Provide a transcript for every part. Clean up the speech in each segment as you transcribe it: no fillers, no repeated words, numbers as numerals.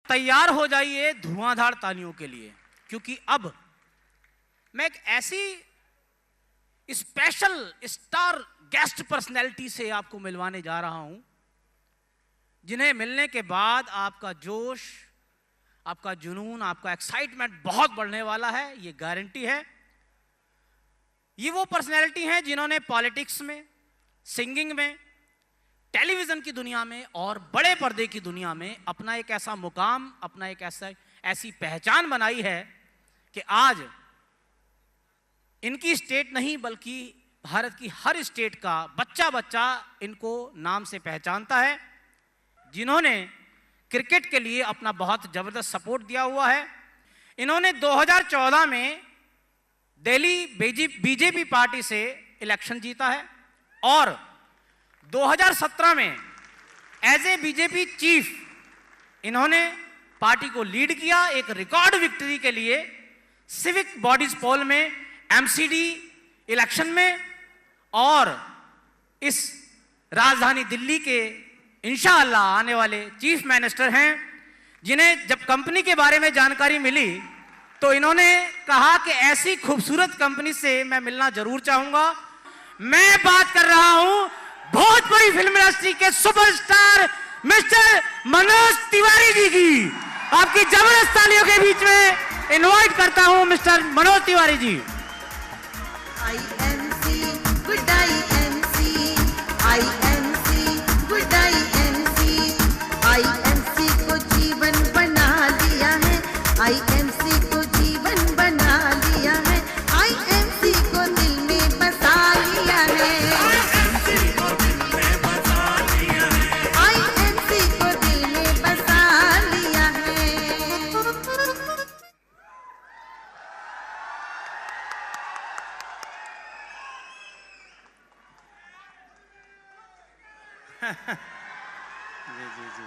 तैयार हो जाइए धुआंधार तालियों के लिए, क्योंकि अब मैं एक ऐसी स्पेशल स्टार गेस्ट पर्सनैलिटी से आपको मिलवाने जा रहा हूं जिन्हें मिलने के बाद आपका जोश, आपका जुनून, आपका एक्साइटमेंट बहुत बढ़ने वाला है, ये गारंटी है। ये वो पर्सनैलिटी हैं जिन्होंने पॉलिटिक्स में, सिंगिंग में, टेलीविजन की दुनिया में और बड़े पर्दे की दुनिया में अपना एक ऐसा मुकाम, अपना एक ऐसी पहचान बनाई है कि आज इनकी स्टेट नहीं बल्कि भारत की हर स्टेट का बच्चा बच्चा इनको नाम से पहचानता है, जिन्होंने क्रिकेट के लिए अपना बहुत जबरदस्त सपोर्ट दिया हुआ है। इन्होंने 2014 में दिल्ली बीजेपी पार्टी से इलेक्शन जीता है और 2017 में एज ए बीजेपी चीफ इन्होंने पार्टी को लीड किया एक रिकॉर्ड विक्ट्री के लिए सिविक बॉडीज पोल में, एमसीडी इलेक्शन में, और इस राजधानी दिल्ली के इंशाअल्लाह आने वाले चीफ मिनिस्टर हैं, जिन्हें जब कंपनी के बारे में जानकारी मिली तो इन्होंने कहा कि ऐसी खूबसूरत कंपनी से मैं मिलना जरूर चाहूंगा। मैं बात कर रहा हूं भोजपुरी फिल्म इंडस्ट्री के सुपरस्टार मिस्टर मनोज तिवारी जी की। आपकी जबरदस्त तालियों के बीच में इनवाइट करता हूं मिस्टर मनोज तिवारी जी। IMC को जीवन बना लिया है, IMC को जीवन बना लिया है, IMC को दिल में बसा लिया है, IMC को दिल में बसा लिया है, IMC को दिल में बसा लिया है। जी।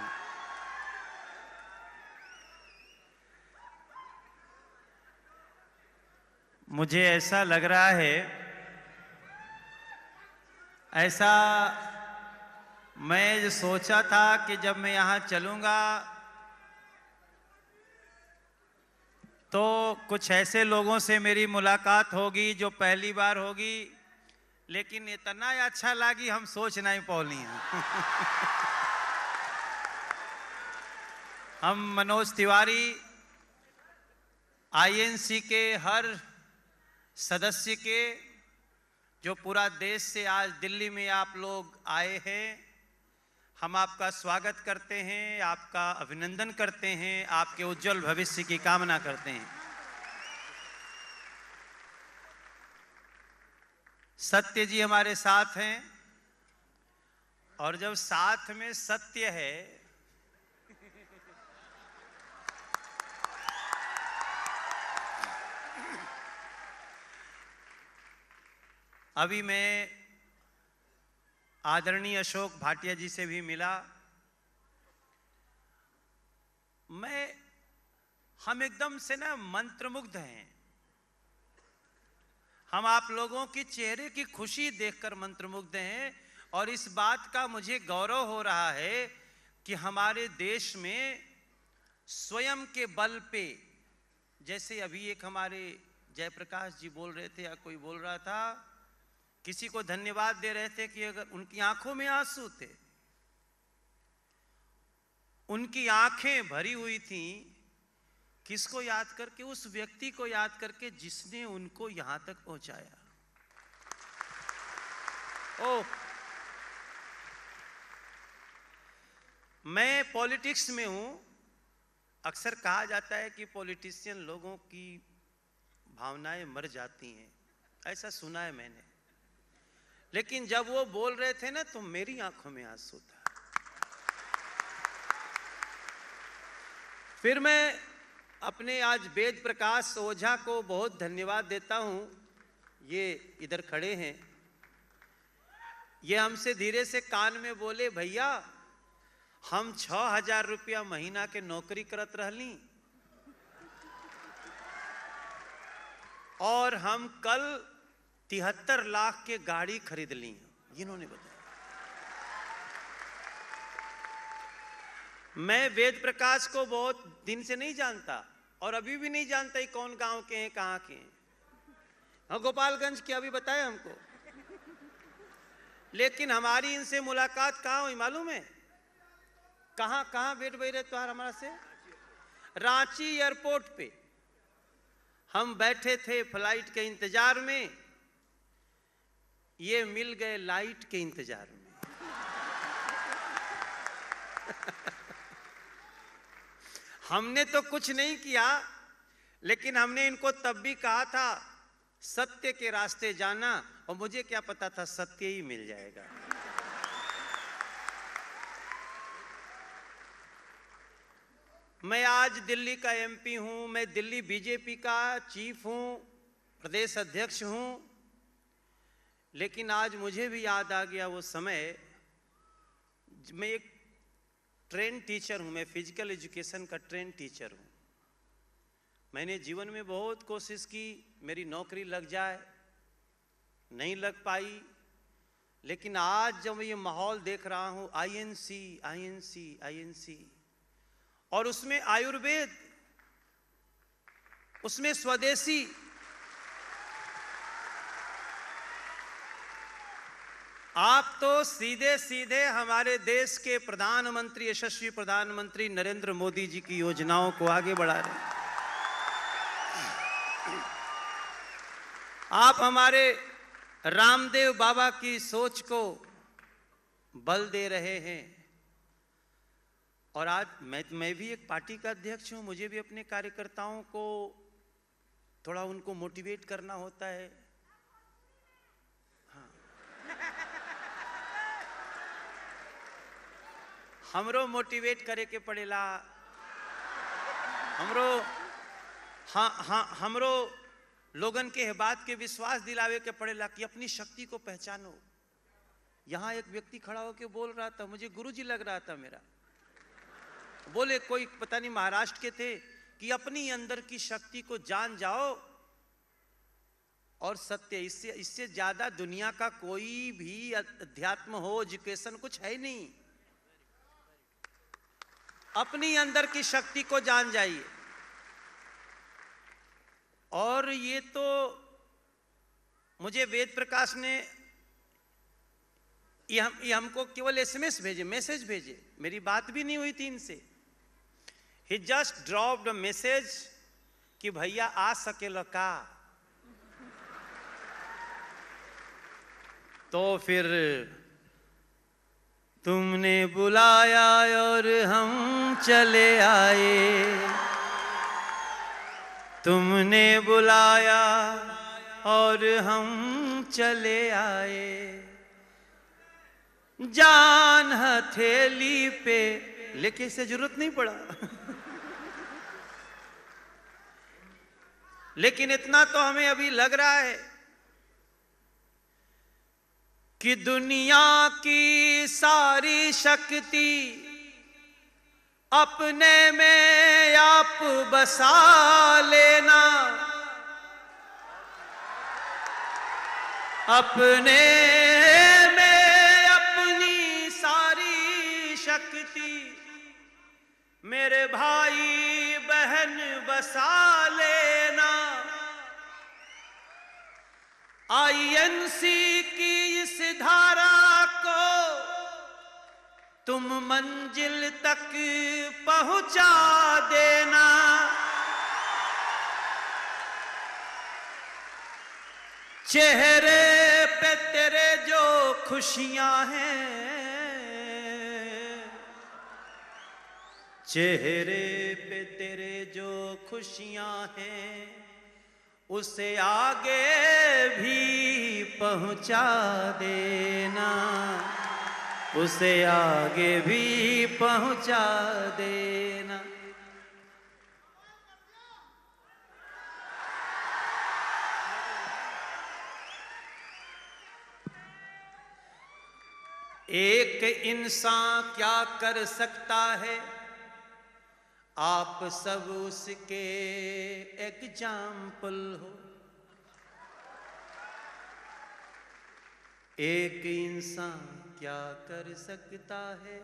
मुझे ऐसा लग रहा है, ऐसा मैं जो सोचा था कि जब मैं यहाँ चलूँगा तो कुछ ऐसे लोगों से मेरी मुलाकात होगी जो पहली बार होगी, लेकिन इतना अच्छा लगी हम सोच नहीं पौली हैं। हम मनोज तिवारी INC के हर सदस्य के, जो पूरा देश से आज दिल्ली में आप लोग आए हैं, हम आपका स्वागत करते हैं, आपका अभिनंदन करते हैं, आपके उज्जवल भविष्य की कामना करते हैं। सत्य जी हमारे साथ हैं और जब साथ में सत्य है अभी मैं आदरणीय अशोक भाटिया जी से भी मिला। हम एकदम से ना मंत्रमुग्ध हैं। हम आप लोगों की चेहरे की खुशी देखकर मंत्रमुग्ध हैं और इस बात का मुझे गौरव हो रहा है कि हमारे देश में स्वयं के बल पे, जैसे अभी एक हमारे जयप्रकाश जी बोल रहे थे या कोई बोल रहा था, किसी को धन्यवाद दे रहे थे कि अगर उनकी आंखों में आंसू थे, उनकी आंखें भरी हुई थीं, किसको याद करके? उस व्यक्ति को याद करके जिसने उनको यहां तक पहुंचाया। मैं पॉलिटिक्स में हूं। अक्सर कहा जाता है कि पॉलिटिशियन लोगों की भावनाएं मर जाती हैं, ऐसा सुना है मैंने, लेकिन जब वो बोल रहे थे ना तो मेरी आंखों में आंसू था। फिर मैं अपने आज वेद प्रकाश ओझा को बहुत धन्यवाद देता हूं। ये इधर खड़े हैं, ये हमसे धीरे से कान में बोले, भैया हम 6,000 रुपया महीना के नौकरी करत रहली और हम कल 73 लाख के गाड़ी खरीद ली। इन्होंने बताया। मैं वेद प्रकाश को बहुत दिन से नहीं जानता और अभी भी नहीं जानता ही कौन गांव के हैं, कहाँ के हैं। हाँ, गोपालगंज के अभी बताया हमको, लेकिन हमारी इनसे मुलाकात कहाँ हुई मालूम है? कहाँ कहाँ भेंट भई रहे तुम्हारा हमारा से? रांची एयरपोर्ट पे हम बैठे थे फ्लाइट के इंतजार में, ये मिल गए लाइट के इंतजार में। हमने तो कुछ नहीं किया, लेकिन हमने इनको तब भी कहा था सत्य के रास्ते जाना, और मुझे क्या पता था सत्य ही मिल जाएगा। मैं आज दिल्ली का एमपी हूं, मैं दिल्ली बीजेपी का चीफ हूं, प्रदेश अध्यक्ष हूं, लेकिन आज मुझे भी याद आ गया वो समय। मैं एक ट्रेन टीचर हूं, मैं फिजिकल एजुकेशन का ट्रेन टीचर हूं। मैंने जीवन में बहुत कोशिश की मेरी नौकरी लग जाए, नहीं लग पाई, लेकिन आज जब ये माहौल देख रहा हूं, आईएनसी आईएनसी आईएनसी, और उसमें आयुर्वेद, उसमें स्वदेशी, आप तो सीधे सीधे हमारे देश के प्रधानमंत्री, यशस्वी प्रधानमंत्री नरेंद्र मोदी जी की योजनाओं को आगे बढ़ा रहे हैं। आप हमारे रामदेव बाबा की सोच को बल दे रहे हैं। और आज मैं भी एक पार्टी का अध्यक्ष हूं, मुझे भी अपने कार्यकर्ताओं को थोड़ा उनको मोटिवेट करना होता है। हाँ, हमरो मोटिवेट करे के पड़ेला, हमरो हमरो लोगन के बात के विश्वास दिलावे के पड़ेला कि अपनी शक्ति को पहचानो। यहां एक व्यक्ति खड़ा होकर बोल रहा था, मुझे गुरुजी लग रहा था मेरा, बोले कोई पता नहीं महाराष्ट्र के थे, कि अपनी अंदर की शक्ति को जान जाओ और सत्य, इससे ज्यादा दुनिया का कोई भी अध्यात्म हो, एजुकेशन कुछ है ही नहीं। अपनी अंदर की शक्ति को जान जाइए। और ये तो मुझे वेद प्रकाश ने ये हमको केवल एसएमएस भेजे, मैसेज भेजे, मेरी बात भी नहीं हुई थी इनसे। He just dropped a message कि भैया आ सकेला का। तो फिर तुमने बुलाया और हम चले आए, तुमने बुलाया और हम चले आए, जान हथेली पे लेके, इसे जरूरत नहीं पड़ा। लेकिन इतना तो हमें अभी लग रहा है कि दुनिया की सारी शक्ति अपने में आप बसा लेना, अपने में अपनी सारी शक्ति मेरे भाई बहन बसा लेना। आईएनसी की इस धारा को तुम मंजिल तक पहुंचा देना। चेहरे पे तेरे जो खुशियां हैं, चेहरे पे तेरे जो खुशियां हैं, उसे आगे भी पहुंचा देना, उसे आगे भी पहुंचा देना। एक इंसान क्या कर सकता है, आप सब उसके एग्जाम्पल हो। एक इंसान क्या कर सकता है,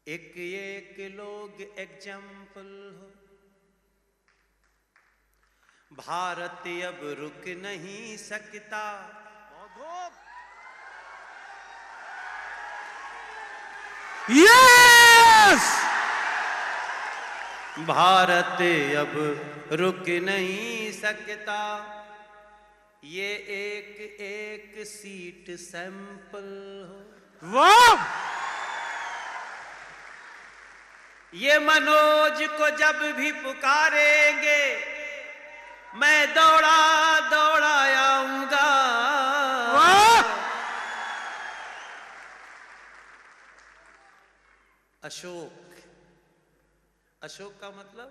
एक एक लोग एग्जाम्पल हो, भारत अब रुक नहीं सकता। यस, भारत अब रुक नहीं सकता, ये एक एक सीट सैंपल हो। वाह, ये मनोज को जब भी पुकारेंगे, मैं दौड़ा दौड़ा आऊंगा। वाह, अशोक, अशोक का मतलब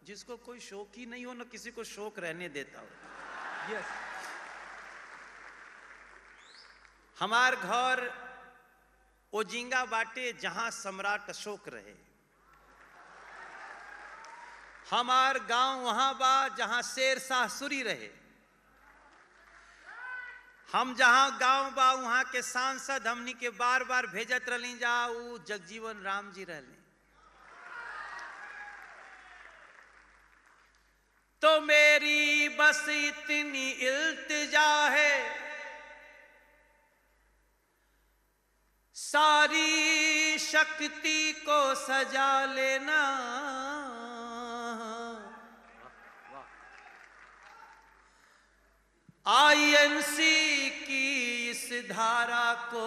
जिसको कोई शौक ही नहीं हो, ना किसी को शौक रहने देता हो। यस, हमार घर ओजिंगा बाटे जहां सम्राट अशोक रहे। हमार गांव वहां बा जहां शेरशाह सूरी रहे। हम जहां गांव बा वहां के सांसद हमनी के बार बार भेजत रही जा, ऊ जगजीवन राम जी रहले। तो मेरी बस इतनी इल्तिजा है, सारी शक्ति को सजा लेना। आईएनसी की इस धारा को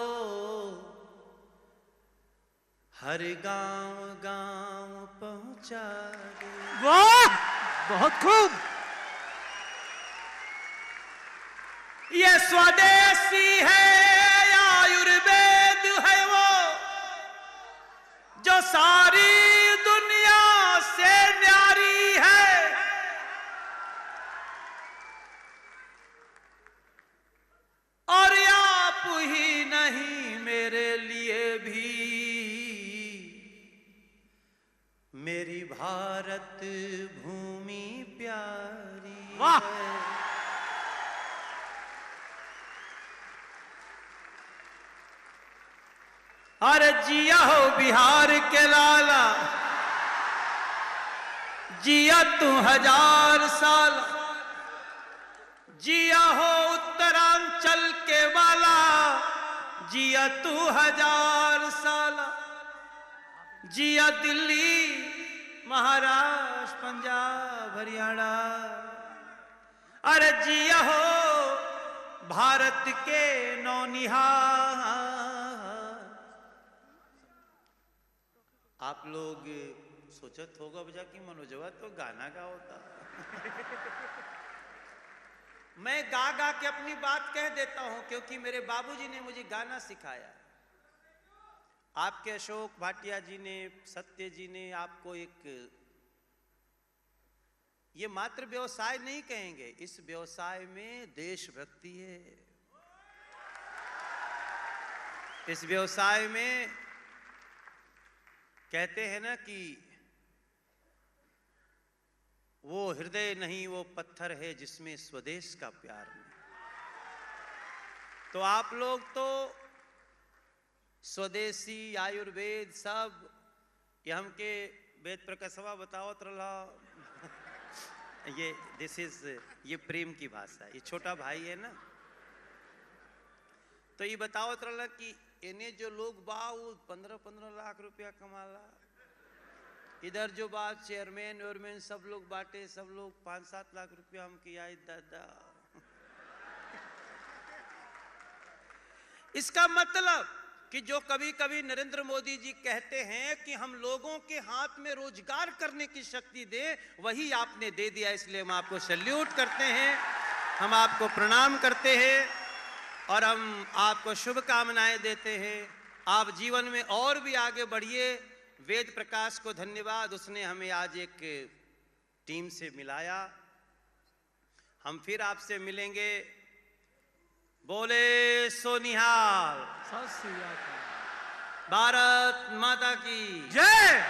हर गांव गांव पहुंचा दे। वाह, बहुत खूब। ये स्वदेशी है, आयुर्वेद है वो, जो सारी दुनिया से न्यारी है। और आप ही नहीं मेरे लिए भी मेरी भारत भूमि प्यारी वाह। है। अरे जिया हो बिहार के लाला, जिया तू 1000 साल, जिया हो उत्तरांचल के वाला, जिया तू 1000 साल, जिया दिल्ली महाराष्ट्र पंजाब हरियाणा। अरे जिया हो भारत के नौनिहाल। आप लोग सोचत होगा बजा कि मनोजवा तो गाना गा होता। मैं गा गा के अपनी बात कह देता हूं, क्योंकि मेरे बाबूजी ने मुझे गाना सिखाया। आपके अशोक भाटिया जी ने, सत्य जी ने आपको एक, ये मात्र व्यवसाय नहीं कहेंगे, इस व्यवसाय में देशभक्ति है। इस व्यवसाय में कहते हैं ना कि वो हृदय नहीं, वो पत्थर है जिसमें स्वदेश का प्यार नहीं। तो आप लोग तो स्वदेशी आयुर्वेद सब, ये हमके वेद प्रकाशवा बतावत रहा। ये दिस इज, ये प्रेम की भाषा, ये छोटा भाई है ना, तो ये बतावत रहा कि इन्हें जो लोग बा वो 15-15 लाख रुपया कमाला। इधर जो बात चेयरमैन वेयरमैन सब लोग बांटे, सब लोग 5-7 लाख रुपया हम किया। दादा इसका मतलब कि जो कभी कभी नरेंद्र मोदी जी कहते हैं कि हम लोगों के हाथ में रोजगार करने की शक्ति दे, वही आपने दे दिया। इसलिए हम आपको सैल्यूट करते हैं, हम आपको प्रणाम करते हैं और हम आपको शुभकामनाएं देते हैं। आप जीवन में और भी आगे बढ़िए। वेद प्रकाश को धन्यवाद, उसने हमें आज एक टीम से मिलाया। हम फिर आपसे मिलेंगे। बोले सोनिहाल, भारत माता की जय।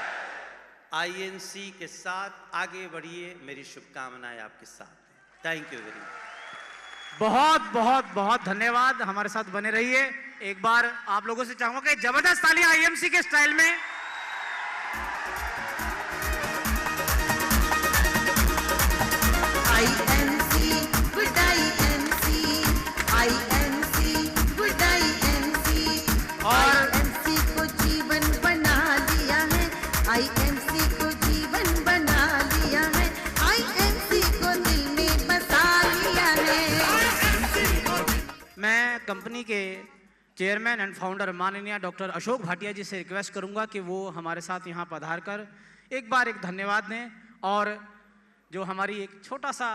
आईएनसी के साथ आगे बढ़िए, मेरी शुभकामनाएं आपके साथ हैं। Thank you very much. बहुत बहुत बहुत धन्यवाद, हमारे साथ बने रहिए। एक बार आप लोगों से चाहूंगा कि जबरदस्त तालियां आईएमसी के स्टाइल में। कंपनी के चेयरमैन एंड फाउंडर माननीय डॉक्टर अशोक भाटिया जी से रिक्वेस्ट करूंगा कि वो हमारे साथ यहाँ पधार कर एक बार एक धन्यवाद दें, और जो हमारी एक छोटा सा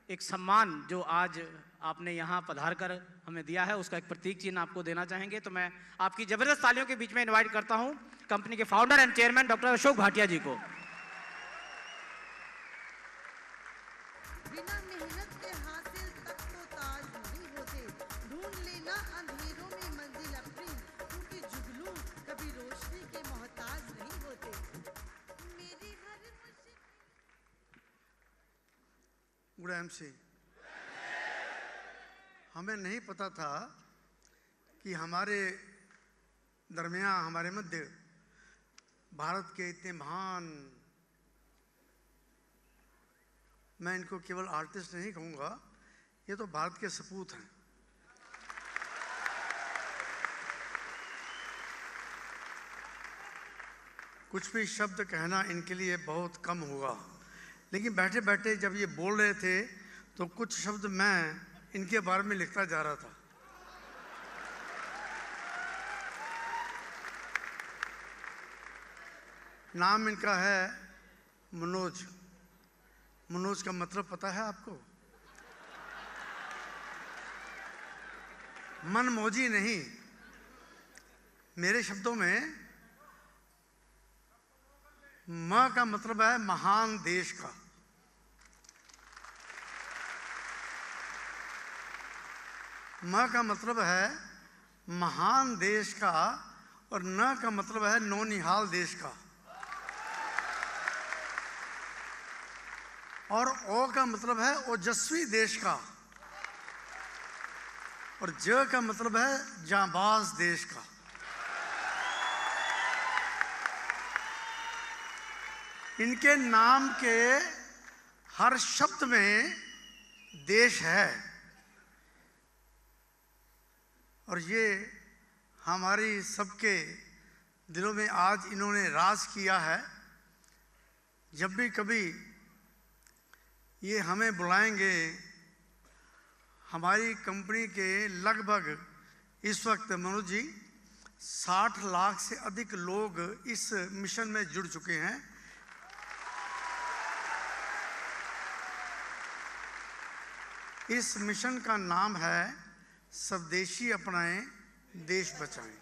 एक सम्मान जो आज आपने यहाँ पधार कर हमें दिया है, उसका एक प्रतीक चिन्ह आपको देना चाहेंगे। तो मैं आपकी जबरदस्त तालियों के बीच में इनवाइट करता हूँ कंपनी के founder and chairman doctor Ashok Bhatia ji को। बिना मेहनत के हासिल तक तो ताज नहीं होते, ढूंढ लेना अंधेरों में मंजिल अपनी, क्योंकि जुगनू कभी रोशनी के मोहताज नहीं होते। मेरी हर गुड MC, हमें नहीं पता था कि हमारे दरमियान, हमारे मध्य भारत के इतने महान, मैं इनको केवल आर्टिस्ट नहीं कहूँगा, ये तो भारत के सपूत हैं। कुछ भी शब्द कहना इनके लिए बहुत कम होगा, लेकिन बैठे बैठे जब ये बोल रहे थे तो कुछ शब्द मैं इनके बारे में लिखता जा रहा था। नाम इनका है मनोज। मनोज का मतलब पता है आपको? मनमौजी नहीं, मेरे शब्दों में म का मतलब है महान देश का। म का मतलब है महान देश का, और न का मतलब है नौनिहाल देश का, और ओ का मतलब है ओजस्वी देश का, और ज का मतलब है जांबाज देश का। इनके नाम के हर शब्द में देश है, और ये हमारी सबके दिलों में आज इन्होंने राज किया है। जब भी कभी ये हमें बुलाएंगे, हमारी कंपनी के लगभग इस वक्त मनोज जी 60 लाख से अधिक लोग इस मिशन में जुड़ चुके हैं। इस मिशन का नाम है स्वदेशी अपनाएं, देश बचाएं।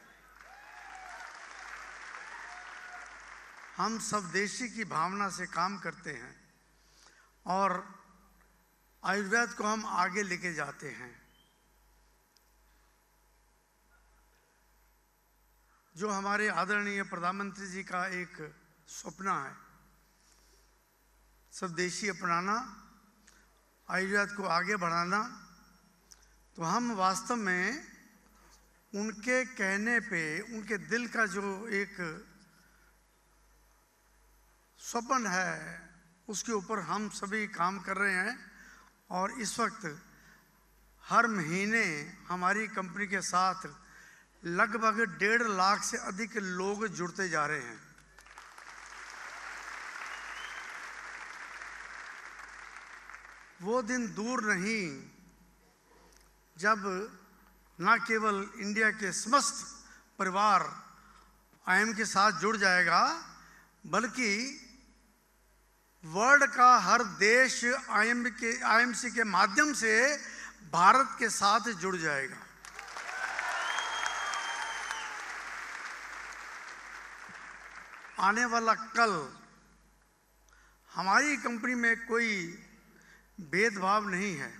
हम स्वदेशी की भावना से काम करते हैं और आयुर्वेद को हम आगे लेके जाते हैं। जो हमारे आदरणीय प्रधानमंत्री जी का एक सपना है, स्वदेशी अपनाना, आयुर्वेद को आगे बढ़ाना, तो हम वास्तव में उनके कहने पे, उनके दिल का जो एक स्वप्न है, उसके ऊपर हम सभी काम कर रहे हैं। और इस वक्त हर महीने हमारी कंपनी के साथ लगभग 1.5 लाख से अधिक लोग जुड़ते जा रहे हैं। वो दिन दूर नहीं जब न केवल इंडिया के समस्त परिवार आईएम के साथ जुड़ जाएगा, बल्कि वर्ल्ड का हर देश आईएमसी के माध्यम से भारत के साथ जुड़ जाएगा। आने वाला कल हमारी कंपनी में कोई भेदभाव नहीं है।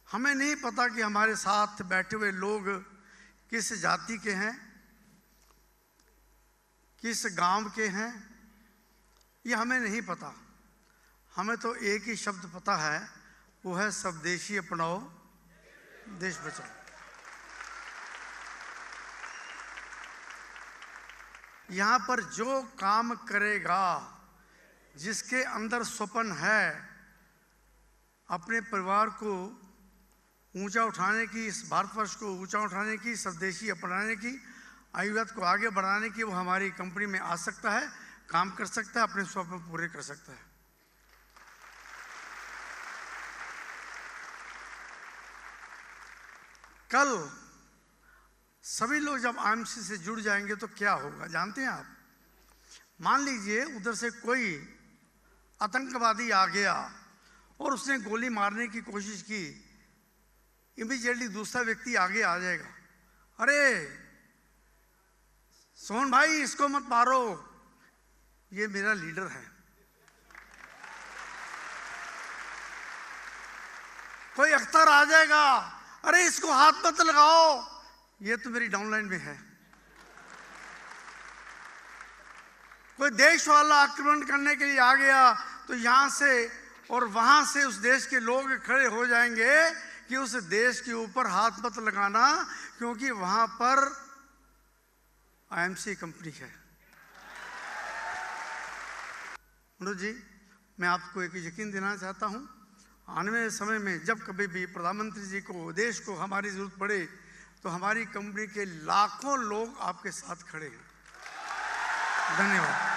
हमें नहीं पता कि हमारे साथ बैठे हुए लोग किस जाति के हैं, किस गांव के हैं, ये हमें नहीं पता। हमें तो एक ही शब्द पता है, वो है स्वदेशी अपनाओ, देश बचाओ। यहाँ पर जो काम करेगा, जिसके अंदर स्वप्न है अपने परिवार को ऊंचा उठाने की, इस भारतवर्ष को ऊंचा उठाने की, स्वदेशी अपनाने की, आयुर्वेद को आगे बढ़ाने की, वो हमारी कंपनी में आ सकता है, काम कर सकता है, अपने स्वप्न पूरे कर सकता है। कल सभी लोग जब आईएमसी से जुड़ जाएंगे तो क्या होगा जानते हैं आप? मान लीजिए उधर से कोई आतंकवादी आ गया और उसने गोली मारने की कोशिश की, इमीडिएटली दूसरा व्यक्ति आगे आ जाएगा, अरे सोहन भाई इसको मत मारो, ये मेरा लीडर है। कोई अख्तर आ जाएगा, अरे इसको हाथ मत लगाओ, ये तो मेरी डाउनलाइन में है। कोई देश वाला आक्रमण करने के लिए आ गया तो यहां से और वहां से उस देश के लोग खड़े हो जाएंगे कि उस देश के ऊपर हाथ मत लगाना, क्योंकि वहां पर आईएमसी कंपनी है। मनोज जी, मैं आपको एक यकीन देना चाहता हूं, आने वाले समय में जब कभी भी प्रधानमंत्री जी को, देश को हमारी जरूरत पड़े तो हमारी कंपनी के लाखों लोग आपके साथ खड़े हैं। धन्यवाद।